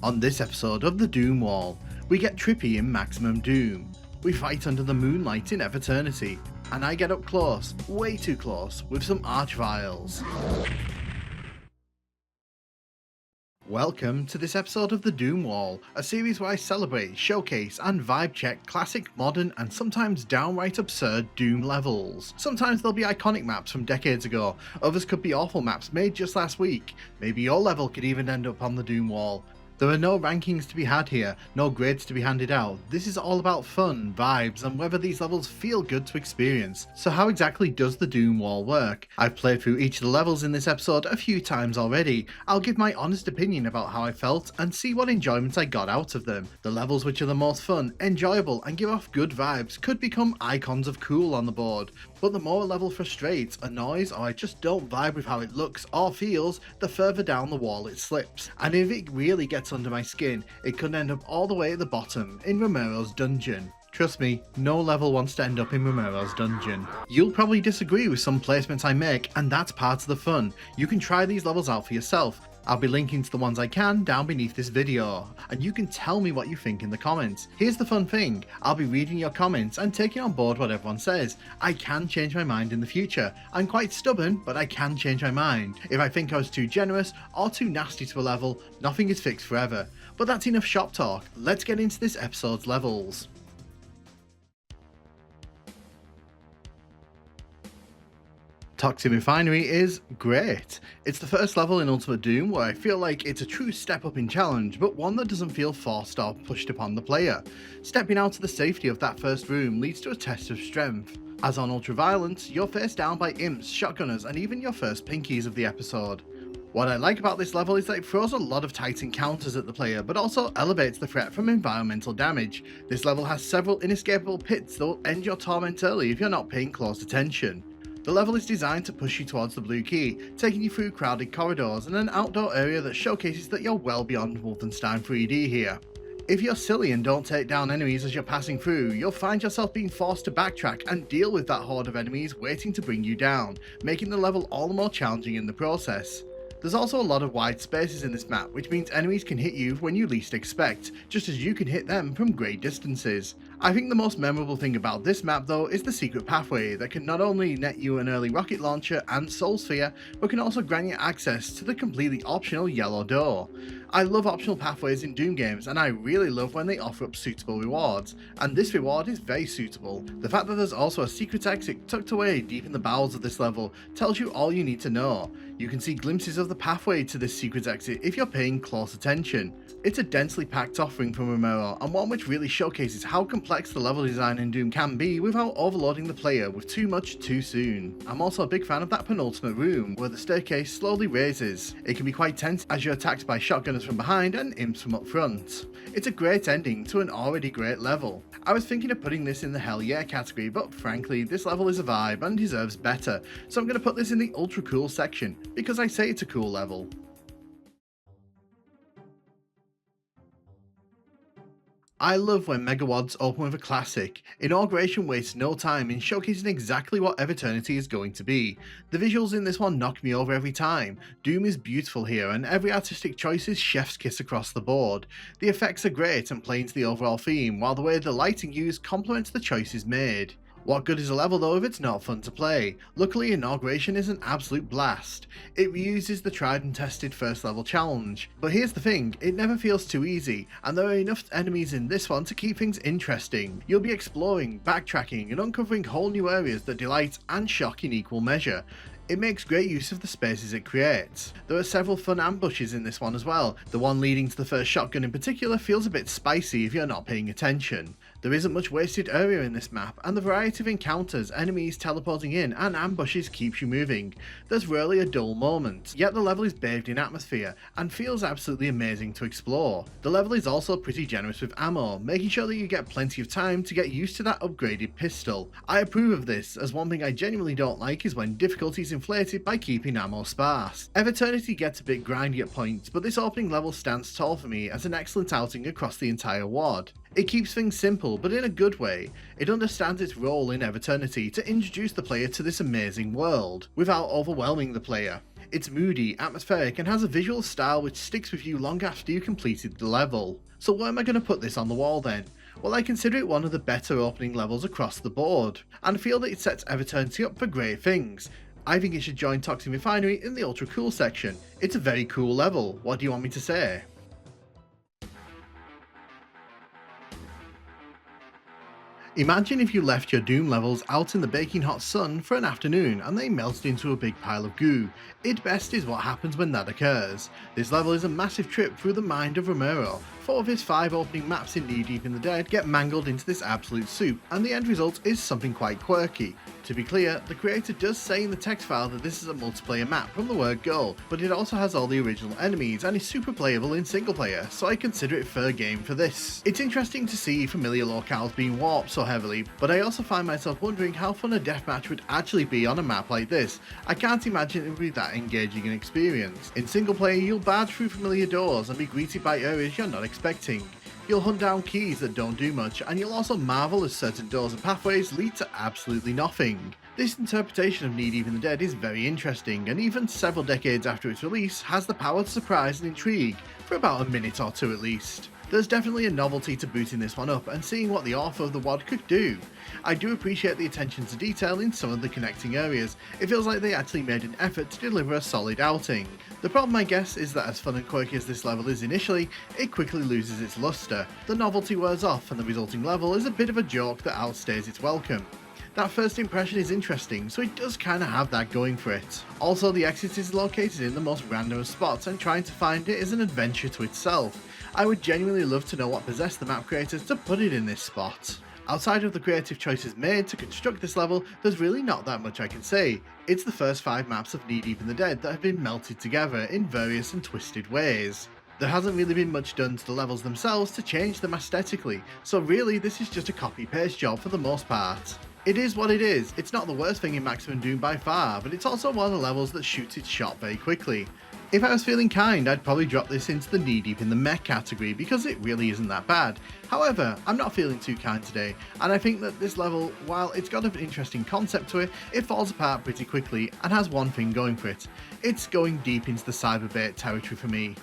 On this episode of the Doom Wall, we get trippy in Maximum Doom, we fight under the moonlight in Eviternity, and I get up close, way too close, with some archviles. Welcome to this episode of the Doom Wall, a series where I celebrate, showcase, and vibe check classic, modern, and sometimes downright absurd Doom levels. Sometimes they'll be iconic maps from decades ago, others could be awful maps made just last week. Maybe your level could even end up on the Doom Wall. There are no rankings to be had here, no grades to be handed out. This is all about fun, vibes, and whether these levels feel good to experience. So how exactly does the Doom Wall work? I've played through each of the levels in this episode a few times already. I'll give my honest opinion about how I felt and see what enjoyment I got out of them. The levels which are the most fun, enjoyable, and give off good vibes could become icons of cool on the board. But the more a level frustrates, annoys, or I just don't vibe with how it looks or feels, the further down the wall it slips. And if it really gets under my skin, it could end up all the way at the bottom, in Romero's dungeon. Trust me, no level wants to end up in Romero's dungeon. You'll probably disagree with some placements I make, and that's part of the fun. You can try these levels out for yourself. I'll be linking to the ones I can down beneath this video, and you can tell me what you think in the comments. Here's the fun thing, I'll be reading your comments and taking on board what everyone says. I can change my mind in the future. I'm quite stubborn, but I can change my mind. If I think I was too generous or too nasty to a level, nothing is fixed forever. But that's enough shop talk, let's get into this episode's levels. Toxin Refinery is great. It's the first level in Ultimate Doom where I feel like it's a true step up in challenge, but one that doesn't feel forced or pushed upon the player. Stepping out of the safety of that first room leads to a test of strength. As on Ultraviolence, you're faced down by imps, shotgunners, and even your first pinkies of the episode. What I like about this level is that it throws a lot of tight encounters at the player, but also elevates the threat from environmental damage. This level has several inescapable pits that will end your torment early if you're not paying close attention. The level is designed to push you towards the blue key, taking you through crowded corridors and an outdoor area that showcases that you're well beyond Wolfenstein 3D here. If you're silly and don't take down enemies as you're passing through, you'll find yourself being forced to backtrack and deal with that horde of enemies waiting to bring you down, making the level all the more challenging in the process. There's also a lot of wide spaces in this map, which means enemies can hit you when you least expect, just as you can hit them from great distances. I think the most memorable thing about this map though is the secret pathway that can not only net you an early rocket launcher and soul sphere, but can also grant you access to the completely optional yellow door. I love optional pathways in Doom games, and I really love when they offer up suitable rewards, and this reward is very suitable. The fact that there's also a secret exit tucked away deep in the bowels of this level tells you all you need to know. You can see glimpses of the pathway to this secret exit if you're paying close attention. It's a densely packed offering from Romero, and one which really showcases how complex the level design in Doom can be without overloading the player with too much too soon. I'm also a big fan of that penultimate room, where the staircase slowly raises. It can be quite tense as you're attacked by shotgunners from behind and imps from up front. It's a great ending to an already great level. I was thinking of putting this in the Hell Yeah category, but frankly, this level is a vibe and deserves better, so I'm going to put this in the ultra cool section, because I say it's a cool level. I love when MegaWADs open with a classic. Inauguration wastes no time in showcasing exactly what Eviternity is going to be. The visuals in this one knock me over every time. Doom is beautiful here, and every artistic choice is chef's kiss across the board. The effects are great and play into the overall theme, while the way the lighting used complements the choices made. What good is a level though if it's not fun to play? Luckily, Inauguration is an absolute blast. It reuses the tried and tested first level challenge. But here's the thing, it never feels too easy, and there are enough enemies in this one to keep things interesting. You'll be exploring, backtracking, and uncovering whole new areas that delight and shock in equal measure. It makes great use of the spaces it creates. There are several fun ambushes in this one as well. The one leading to the first shotgun in particular feels a bit spicy if you're not paying attention. There isn't much wasted area in this map, and the variety of encounters, enemies teleporting in, and ambushes keeps you moving. There's rarely a dull moment, yet the level is bathed in atmosphere and feels absolutely amazing to explore. The level is also pretty generous with ammo, making sure that you get plenty of time to get used to that upgraded pistol. I approve of this, as one thing I genuinely don't like is when difficulty is inflated by keeping ammo sparse. Eviternity gets a bit grindy at points, but this opening level stands tall for me as an excellent outing across the entire WAD. It keeps things simple, but in a good way. It understands its role in Eviternity to introduce the player to this amazing world, without overwhelming the player. It's moody, atmospheric, and has a visual style which sticks with you long after you completed the level. So where am I going to put this on the wall then? Well, I consider it one of the better opening levels across the board, and feel that it sets Eviternity up for great things. I think it should join Toxin Refinery in the ultra cool section. It's a very cool level, what do you want me to say? Imagine if you left your Doom levels out in the baking hot sun for an afternoon and they melted into a big pile of goo. IDBEST is what happens when that occurs. This level is a massive trip through the mind of Romero. 4 of his 5 opening maps in Knee Deep in the Dead get mangled into this absolute soup, and the end result is something quite quirky. To be clear, the creator does say in the text file that this is a multiplayer map from the word go, but it also has all the original enemies and is super playable in single player, so I consider it fair game for this. It's interesting to see familiar locales being warped so heavily, but I also find myself wondering how fun a deathmatch would actually be on a map like this. I can't imagine it would be that engaging an experience. In single player, you'll barge through familiar doors and be greeted by areas you're not expecting. You'll hunt down keys that don't do much, and you'll also marvel as certain doors and pathways lead to absolutely nothing. This interpretation of Knee Deep in the Dead is very interesting, and even several decades after its release, has the power to surprise and intrigue, for about a minute or two at least. There's definitely a novelty to booting this one up and seeing what the author of the WAD could do. I do appreciate the attention to detail in some of the connecting areas. It feels like they actually made an effort to deliver a solid outing. The problem, I guess, is that as fun and quirky as this level is initially, it quickly loses its luster. The novelty wears off and the resulting level is a bit of a joke that outstays its welcome. That first impression is interesting, so it does kinda have that going for it. Also, the exit is located in the most random of spots, and trying to find it is an adventure to itself. I would genuinely love to know what possessed the map creators to put it in this spot. Outside of the creative choices made to construct this level, there's really not that much I can say. It's the first 5 maps of Knee Deep in the Dead that have been melted together in various and twisted ways. There hasn't really been much done to the levels themselves to change them aesthetically, so really this is just a copy-paste job for the most part. It is what it is. It's not the worst thing in Maximum Doom by far, but it's also one of the levels that shoots its shot very quickly. If I was feeling kind, I'd probably drop this into the Knee Deep in the mech category because it really isn't that bad. However, I'm not feeling too kind today, and I think that this level, while it's got an interesting concept to it, it falls apart pretty quickly and has one thing going for it. It's going deep into the cyberbait territory for me.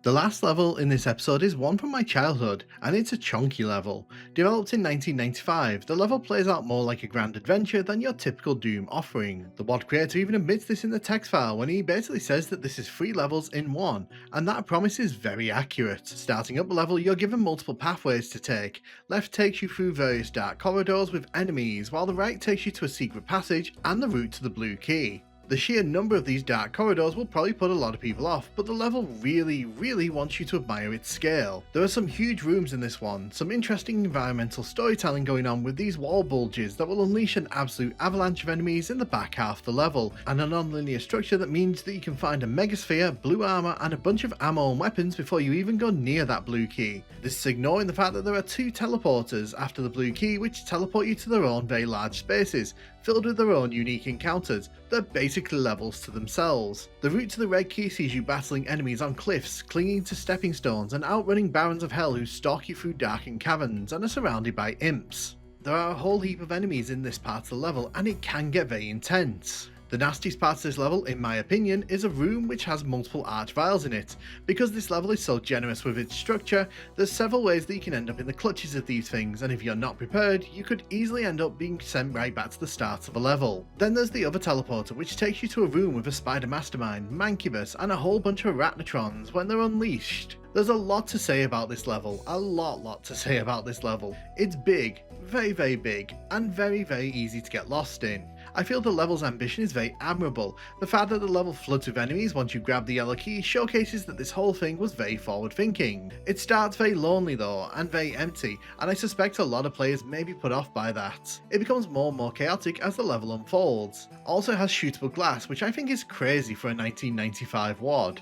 The last level in this episode is one from my childhood, and it's a chunky level. Developed in 1995, the level plays out more like a grand adventure than your typical Doom offering. The WAD creator even admits this in the text file when he basically says that this is 3 levels in one, and that promise is very accurate. Starting up the level, you're given multiple pathways to take. Left takes you through various dark corridors with enemies, while the right takes you to a secret passage and the route to the blue key. The sheer number of these dark corridors will probably put a lot of people off, but the level really wants you to admire its scale. There are some huge rooms in this one, some interesting environmental storytelling going on with these wall bulges that will unleash an absolute avalanche of enemies in the back half of the level, and a non-linear structure that means that you can find a megasphere, blue armor, and a bunch of ammo and weapons before you even go near that blue key. This is ignoring the fact that there are 2 teleporters after the blue key which teleport you to their own very large spaces, filled with their own unique encounters. They're basically levels to themselves. The route to the red key sees you battling enemies on cliffs, clinging to stepping stones, and outrunning barons of hell who stalk you through darkened caverns and are surrounded by imps. There are a whole heap of enemies in this part of the level, and it can get very intense. The nastiest part of this level, in my opinion, is a room which has multiple arch vials in it. Because this level is so generous with its structure, there's several ways that you can end up in the clutches of these things, and if you're not prepared, you could easily end up being sent right back to the start of a level. Then there's the other teleporter, which takes you to a room with a spider mastermind, Mancubus, and a whole bunch of arachnotrons when they're unleashed. There's a lot to say about this level, a lot to say about this level. It's big, very big, and very easy to get lost in. I feel the level's ambition is very admirable. The fact that the level floods with enemies once you grab the yellow key showcases that this whole thing was very forward thinking. It starts very lonely though, and very empty, and I suspect a lot of players may be put off by that. It becomes more and more chaotic as the level unfolds. Also has shootable glass, which I think is crazy for a 1995 WAD.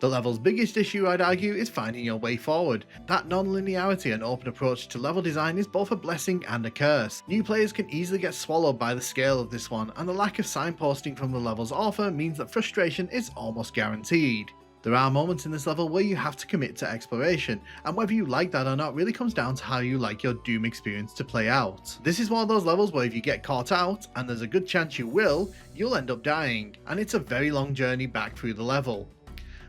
The level's biggest issue, I'd argue, is finding your way forward. That non-linearity and open approach to level design is both a blessing and a curse. New players can easily get swallowed by the scale of this one, and the lack of signposting from the level's author means that frustration is almost guaranteed. There are moments in this level where you have to commit to exploration, and whether you like that or not really comes down to how you like your Doom experience to play out. This is one of those levels where if you get caught out, and there's a good chance you will, you'll end up dying, and it's a very long journey back through the level.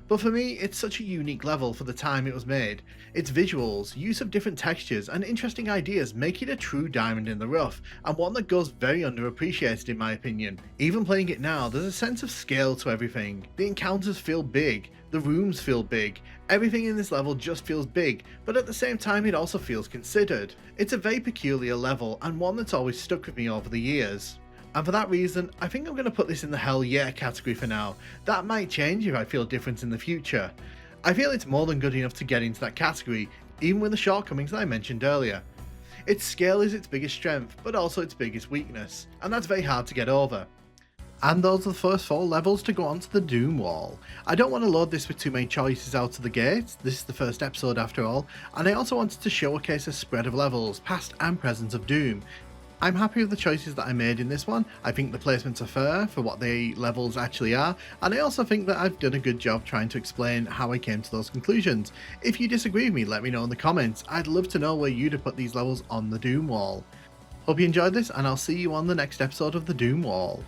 But for me, it's such a unique level for the time it was made. Its visuals, use of different textures, and interesting ideas make it a true diamond in the rough, and one that goes very underappreciated in my opinion. Even playing it now, there's a sense of scale to everything. The encounters feel big, the rooms feel big, everything in this level just feels big, but at the same time it also feels considered. It's a very peculiar level, and one that's always stuck with me over the years. And for that reason, I think I'm going to put this in the hell yeah category for now. That might change if I feel different in the future. I feel it's more than good enough to get into that category, even with the shortcomings that I mentioned earlier. Its scale is its biggest strength, but also its biggest weakness, and that's very hard to get over. And those are the first 4 levels to go onto the Doom wall. I don't want to load this with too many choices out of the gate, this is the first episode after all, and I also wanted to showcase a spread of levels, past and present of Doom. I'm happy with the choices that I made in this one. I think the placements are fair for what the levels actually are, and I also think that I've done a good job trying to explain how I came to those conclusions. If you disagree with me, let me know in the comments. I'd love to know where you'd have put these levels on the Doom wall. Hope you enjoyed this, and I'll see you on the next episode of the Doom Wall.